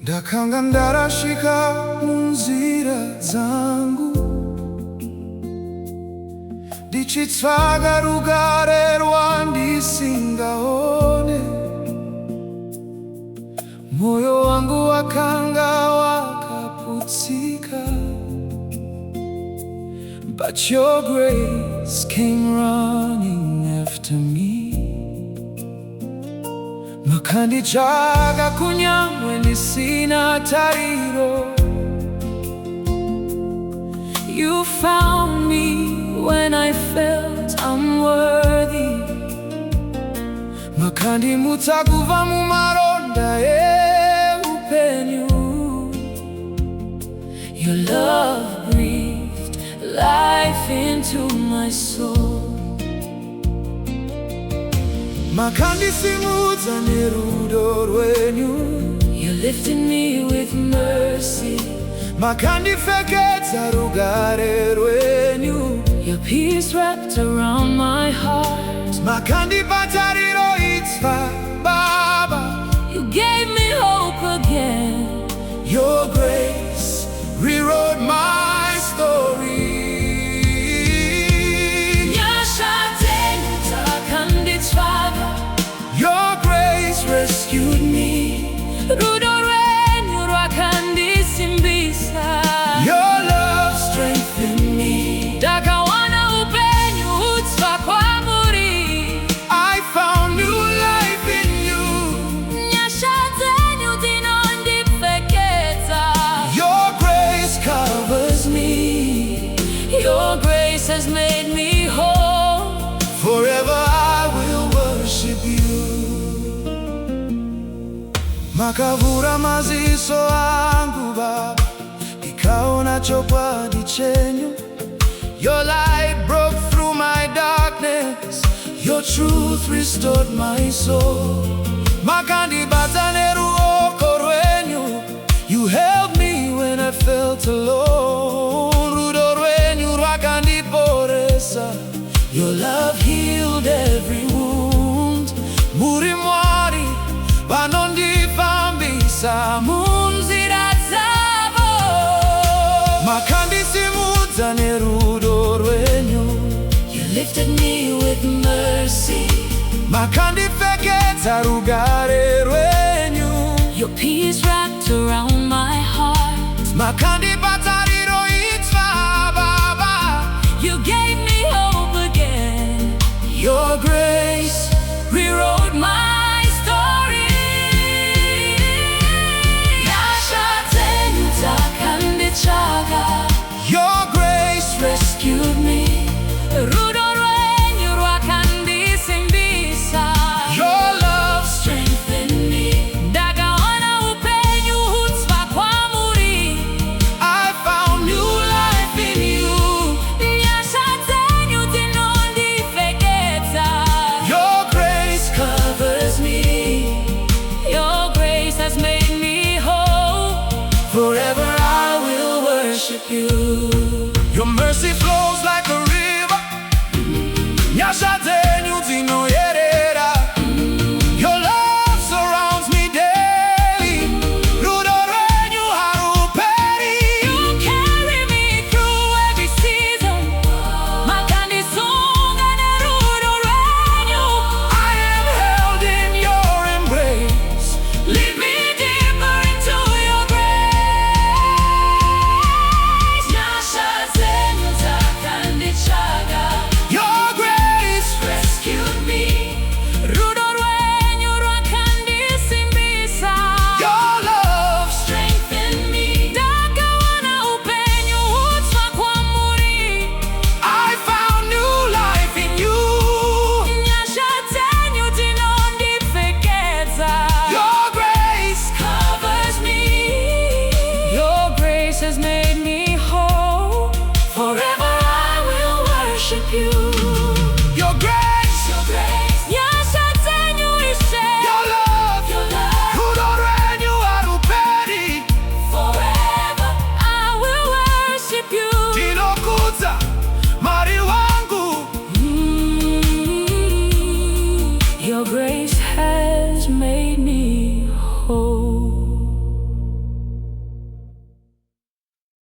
ndakanga ndarashika munzira zangu, ndichitsvaga rugare rwandisingaone. Moyo wangu wakanga wakaputsika, but your grace came running after me. Makandichaga kunyamwe ndisina tariro. You found me when I felt unworthy. Makandimutsa kuva mumaronda eupenyu. Your love breathed life into my soul. Makandisimudza nerudo rwenyu. You lifted me with mercy. Makandipfekedza rugare rwenyu. Your peace wrapped around my heart. Makandipa tariro itsva, Baba. You gave me hope again. Your grace rewrote my story. Nyasha Dzenyu takanditsvaga. Your grace rescued me. Rudo rwenyu rwakandisimbisa. Your love strengthened me. Ndakawana upenyu utsva kwamuri. I found new life in you. Nyasha dzenyu dzinondipfekedza. Your grace covers me. Your grace has made me whole. Forever I will worship you. Makavura maziso angu Baba, ndikaona chokwadi chenyu. Your light broke through my darkness. Your truth restored my soul. Makandibata neruoko rwenyu. You held me when I felt alone. Rudo rwenyu rwakandiporesa. Your love healed every wound. Muri Mwari vanondifambisa munzira dzavo. Makandisimudza nerudo rwenyu. You lifted me with mercy. Makandipfekedza rugare rwenyu. Your peace wrapped around my heart. Makandipa tariro itsva, Baba. You gave me hope again. Your grace rewrote my story. Nyasha Dzenyu takanditsvaga. Your grace rescued me. Rudo rwenyu rwakandisimbisa. Your love strengthened me. Ndakaona upenyu utsva kwamuri. I found new life in you. Nyasha dzenyu dzinondipfekedza. Your grace covers me. Your grace has made me whole. Forever I will worship you. Your mercy flows like a river. Nyasha Dzenyu.